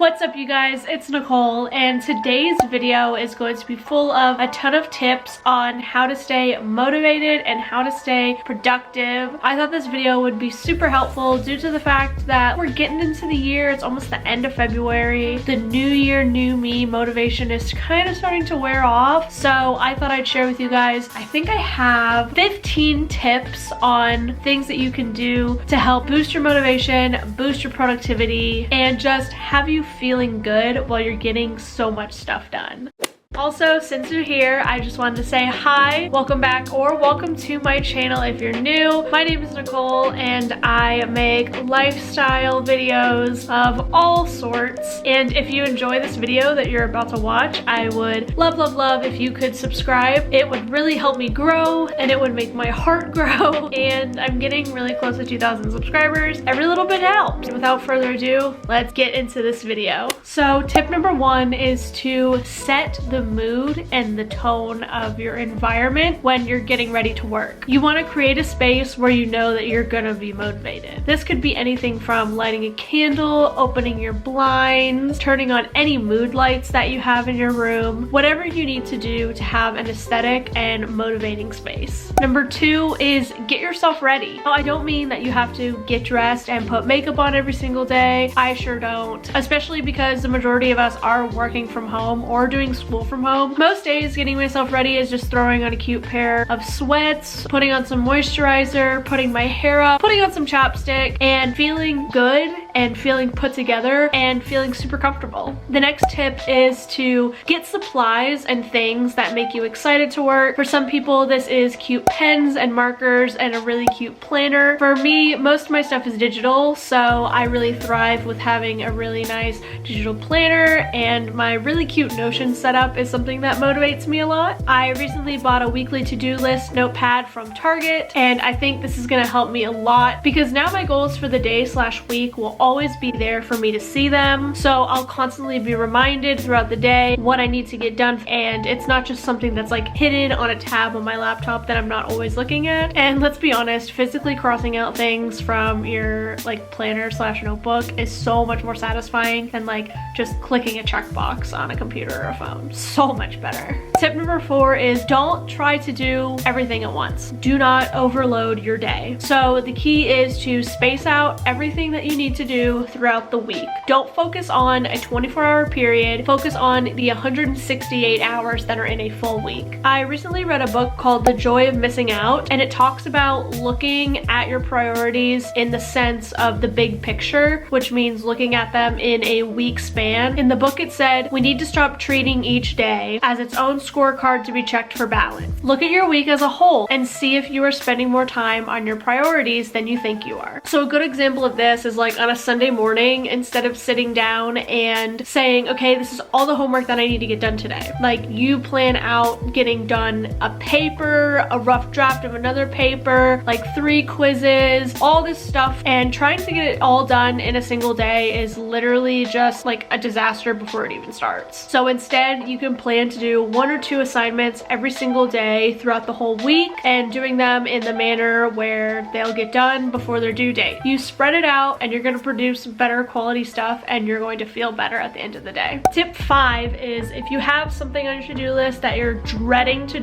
What's up, you guys? It's Nicole, and today's video is going to be full of a ton of tips on how to stay motivated and how to stay productive. I thought this video would be super helpful due to the fact that we're getting into the year. It's almost the end of February. The new year, new me motivation is kind of starting to wear off. So I thought I'd share with you guys, I think I have 15 tips on things that you can do to help boost your motivation, boost your productivity, and just have you feeling good while you're getting so much stuff done. Also, since you're here, I just wanted to say hi, welcome back, or welcome to my channel if you're new. My name is Nicole, and I make lifestyle videos of all sorts. And if you enjoy this video that you're about to watch, I would love if you could subscribe. It would really help me grow, and it would make my heart grow. And I'm getting really close to 2,000 subscribers. Every little bit helps. Without further ado, let's get into this video. So tip number one is to set the mood and the tone of your environment when you're getting ready to work. You want to create a space where you know that you're gonna be motivated. This could be anything from lighting a candle, opening your blinds, turning on any mood lights that you have in your room, whatever you need to do to have an aesthetic and motivating space. Number two is get yourself ready. Now, I don't mean that you have to get dressed and put makeup on every single day. I sure don't, especially because the majority of us are working from home or doing school from home. Most days getting myself ready is just throwing on a cute pair of sweats, putting on some moisturizer, putting my hair up, putting on some chapstick, and feeling good and feeling put together and feeling super comfortable. The next tip is to get supplies and things that make you excited to work. For some people, this is cute pens and markers and a really cute planner. For me, most of my stuff is digital, so I really thrive with having a really nice digital planner, and my really cute Notion setup is something that motivates me a lot. I recently bought a weekly to-do list notepad from Target, and I think this is gonna help me a lot because now my goals for the day/week will always be there for me to see them. So I'll constantly be reminded throughout the day what I need to get done, and it's not just something that's like hidden on a tab on my laptop that I'm not always looking at. And let's be honest, physically crossing out things from your like planner/notebook is so much more satisfying than like just clicking a checkbox on a computer or a phone. So much better. Tip number four is don't try to do everything at once. Do not overload your day. So the key is to space out everything that you need to do throughout the week. Don't focus on a 24-hour period. Focus on the 168 hours that are in a full week. I recently read a book called The Joy of Missing Out, and it talks about looking at your priorities in the sense of the big picture, which means looking at them in a week span. In the book, it said, we need to stop treating each day as its own scorecard to be checked for balance. Look at your week as a whole and see if you are spending more time on your priorities than you think you are. So a good example of this is like on a Sunday morning, instead of sitting down and saying, okay, this is all the homework that I need to get done today. Like you plan out getting done a paper, a rough draft of another paper, like 3 quizzes, all this stuff, and trying to get it all done in a single day is literally just like a disaster before it even starts. So instead, you can plan to do 1 or 2 assignments every single day throughout the whole week and doing them in the manner where they'll get done before their due date. You spread it out and you're going to produce better quality stuff, and you're going to feel better at the end of the day. Tip 5 is if you have something on your to-do list that you're dreading to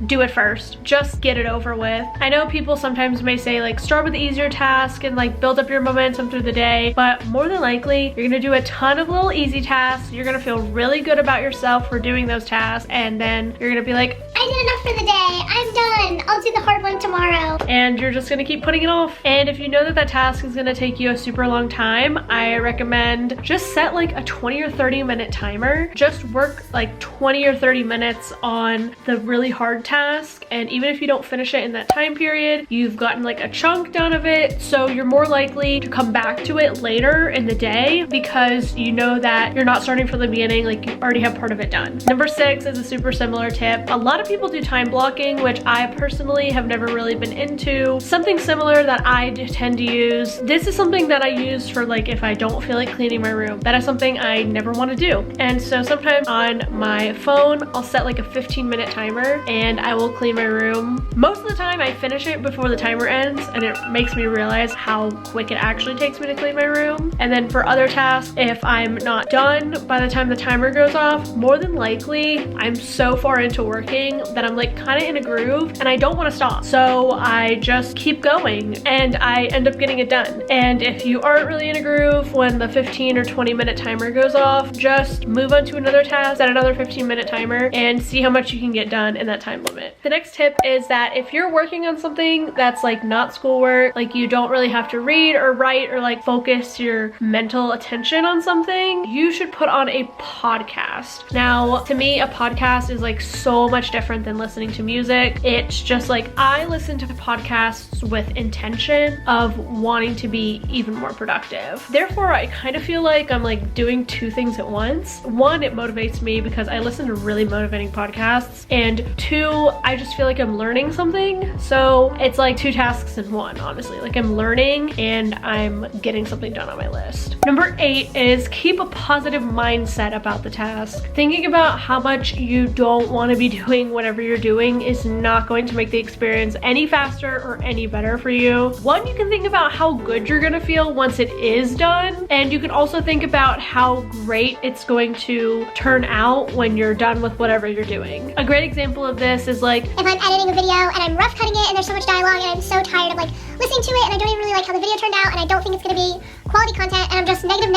do it first. Just get it over with. I know people sometimes may say like start with the easier task and like build up your momentum through the day, but more than likely you're gonna do a ton of little easy tasks. You're gonna feel really good about yourself for doing those tasks, and then you're gonna be like, I did enough for the day, I'm done, I'll do the hard one tomorrow. And you're just gonna keep putting it off. And if you know that that task is gonna take you a super long time, I recommend just set like a 20 or 30 minute timer. Just work like 20 or 30 minutes on the really hard task, and even if you don't finish it in that time period, you've gotten like a chunk done of it, so you're more likely to come back to it later in the day because you know that you're not starting from the beginning, like you already have part of it done. Number 6 is a super similar tip. A lot of people do time blocking, which I personally have never really been into. Something similar that I tend to use. This is something that I use for like if I don't feel like cleaning my room. That is something I never want to do. And so sometimes on my phone, I'll set like a 15-minute timer and I will clean my room. Most of the time I finish it before the timer ends, and it makes me realize how quick it actually takes me to clean my room. And then for other tasks, if I'm not done by the time the timer goes off, more than likely I'm so far into working that I'm like kind of in a groove and I don't want to stop. So I just keep going and I end up getting it done. And if you aren't really in a groove when the 15 or 20-minute timer goes off, just move on to another task, set another 15-minute timer, and see how much you can get done in that time limit. The next tip is that if you're working on something that's like not schoolwork, like you don't really have to read or write or like focus your mental attention on something, you should put on a podcast. Now, to me, a podcast is like so much different than listening to music. It's just like I listen to podcasts with intention of wanting to be even more productive. Therefore, I kind of feel like I'm like doing two things at once. One, it motivates me because I listen to really motivating podcasts, and two, I just feel like I'm learning something. So it's like two tasks in one, honestly. Like I'm learning and I'm getting something done on my list. Number 8 is keep a positive mindset about the task. Thinking about how much you don't want to be doing whatever you're doing is not going to make the experience any faster or any better for you. One, you can think about how good you're gonna feel once it is done, and you can also think about how great it's going to turn out when you're done with whatever you're doing. A great example of this is like if I'm editing a video and I'm rough cutting it and there's so much dialogue and I'm so tired of like listening to it and I don't even really like how the video turned out and I don't think it's gonna be quality content and I'm just negative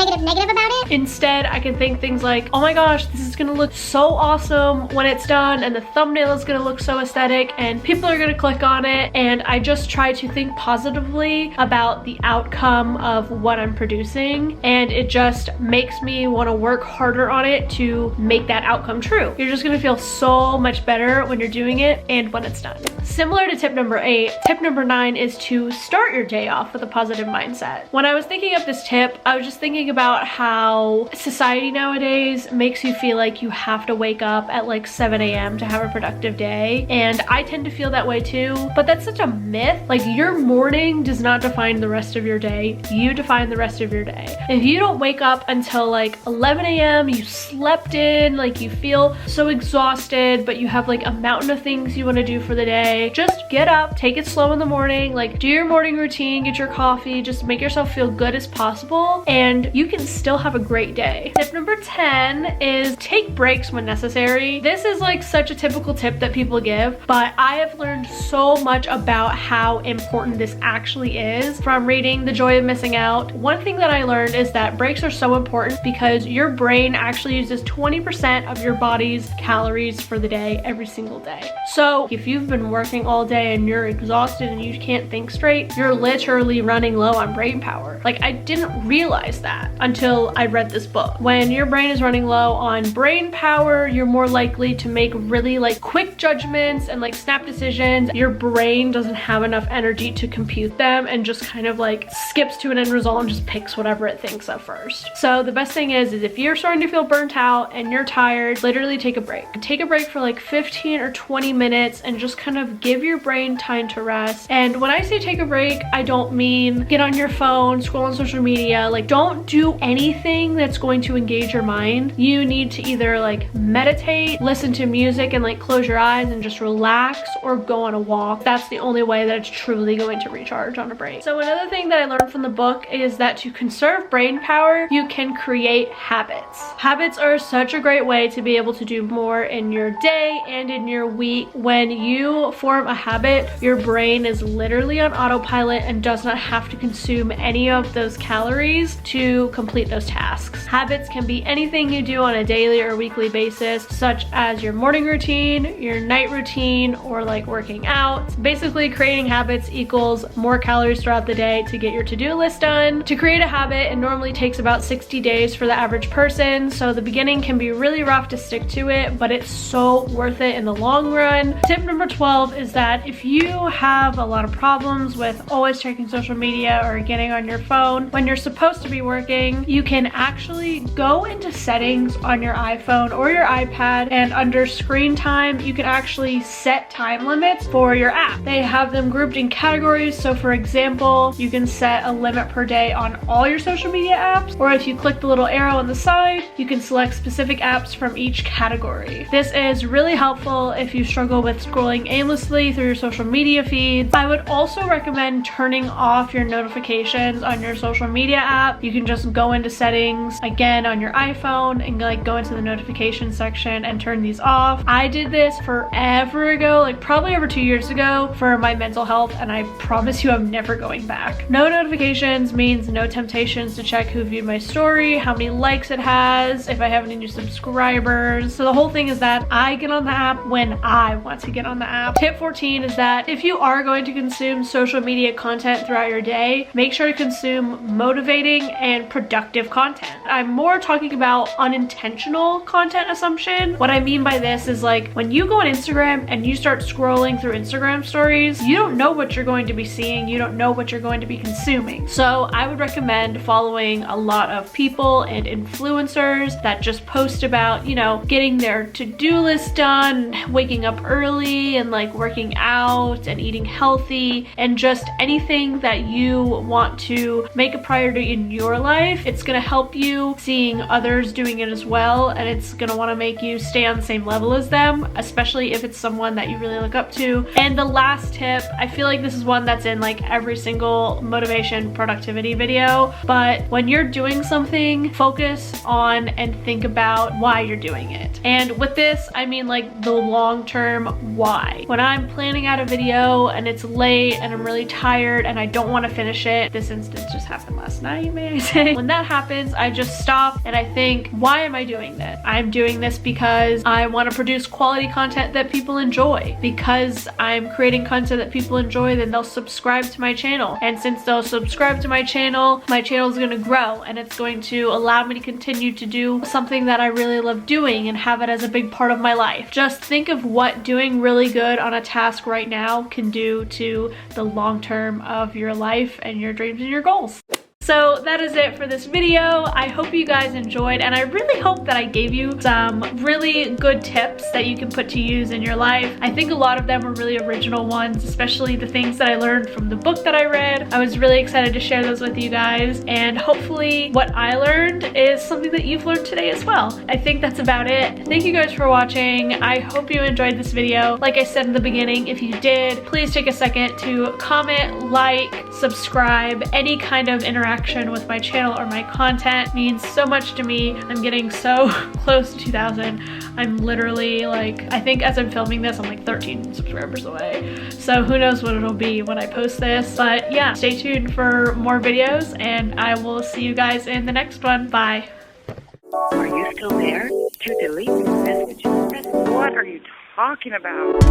about it. Instead, I can think things like, oh my gosh, this is gonna look so awesome when it's done, and the thumbnail is gonna look so aesthetic and people are gonna click on it. And I just try to think positively about the outcome of what I'm producing, and it just makes me want to work harder on it to make that outcome true. You're just gonna feel so much better when you're doing it and when it's done. Similar to tip number 8, tip number 9 is to start your day off with a positive mindset. When I was thinking of this tip, I was just thinking about how society nowadays makes you feel like you have to wake up at like 7 a.m. to have a productive day, and I tend to feel that way too, but that's such a myth. Like your morning does not define the rest of your day. You define the rest of your day. If you don't wake up until like 11 a.m., you slept in, like you feel so exhausted, but you have like a mountain of things you want to do for the day, just get up, take it slow in the morning, like do your morning routine, get your coffee, just make yourself feel good as possible, and you can still have a great day. Tip number 10 is take breaks when necessary. This is like such a typical tip that people give, but I have learned so much about how important this actually is from reading The Joy of Missing Out. One thing that I learned is that breaks are so important because your brain actually uses 20% of your body's calories for the day every single day. So if you've been working all day and you're exhausted and you can't think straight, you're literally running low on brain power. Like I didn't realize that until I read this book. When your brain is running low on brain power, you're more likely to make really like quick judgments and like snap decisions. Your brain doesn't have enough energy to compute them and just kind of like skips to an end result and just picks whatever it thinks of first. So the best thing is if you're starting to feel burnt out and you're tired, literally take a break. Take a break for like 15 or 20 minutes and just kind of give your brain time to rest. And when I say take a break, I don't mean get on your phone, scroll on social media. Like don't do anything that's going to engage your mind. You need to either like meditate, listen to music and like close your eyes and just relax, or go on a walk. That's the only way that it's truly going to recharge on a break. So another thing that I learned from the book is that to conserve brain power, you can create habits. Habits are such a great way to be able to do more in your day and in your week. When you form a habit, your brain is literally on autopilot and does not have to consume any of those calories to complete those tasks. Habits can be anything you do on a daily or weekly basis, such as your morning routine, your night routine, or like working out. Basically, creating habits equals more calories throughout the day to get your to-do list done. To create a habit, it normally takes about 60 days for the average person, so the beginning can be really rough to stick to it, but it's so worth it in the long run. Tip number 12 solve is that if you have a lot of problems with always checking social media or getting on your phone when you're supposed to be working, you can actually go into settings on your iPhone or your iPad, and under screen time, you can actually set time limits for your app. They have them grouped in categories. So for example, you can set a limit per day on all your social media apps, or if you click the little arrow on the side, you can select specific apps from each category. This is really helpful if you struggle with scrolling aimlessly through your social media feeds. I would also recommend turning off your notifications on your social media app. You can just go into settings again on your iPhone and like go into the notification section and turn these off. I did this forever ago, like probably over 2 years ago, for my mental health, and I promise you I'm never going back. No notifications means no temptations to check who viewed my story, how many likes it has, if I have any new subscribers. So the whole thing is that I get on the app when I want to get on the app. Tip 14 is that if you are going to consume social media content throughout your day, make sure to consume motivating and productive content. I'm more talking about unintentional content assumption. What I mean by this is like when you go on Instagram and you start scrolling through Instagram stories, you don't know what you're going to be seeing. You don't know what you're going to be consuming. So I would recommend following a lot of people and influencers that just post about, you know, getting their to-do list done, waking up early and like working out and eating healthy, and just anything that you want to make a priority in your life. It's gonna help you seeing others doing it as well, and it's gonna want to make you stay on the same level as them, especially if it's someone that you really look up to. And the last tip, I feel like this is one that's in like every single motivation productivity video, but when you're doing something, focus on and think about why you're doing it. And with this, I mean like the long-term why. When I'm planning out a video and it's late and I'm really tired and I don't want to finish it, this instance just happened last night, may I say. When that happens, I just stop and I think, why am I doing this? I'm doing this because I want to produce quality content that people enjoy. Because I'm creating content that people enjoy, then they'll subscribe to my channel. And since they'll subscribe to my channel is going to grow, and it's going to allow me to continue to do something that I really love doing and have it as a big part of my life. Just think of what doing really good on a task right now can do to the long term of your life and your dreams and your goals. So that is it for this video. I hope you guys enjoyed, and I really hope that I gave you some really good tips that you can put to use in your life. I think a lot of them were really original ones, especially the things that I learned from the book that I read. I was really excited to share those with you guys, and hopefully what I learned is something that you've learned today as well. I think that's about it. Thank you guys for watching. I hope you enjoyed this video. Like I said in the beginning, if you did, please take a second to comment, like, subscribe. Any kind of interaction with my channel or my content means so much to me. I'm getting so close to 2,000. I'm literally like, I think as I'm filming this, I'm like 13 subscribers away. So who knows what it'll be when I post this. But yeah, stay tuned for more videos, and I will see you guys in the next one. Bye. Are you still there? To delete this message, press what are you talking about?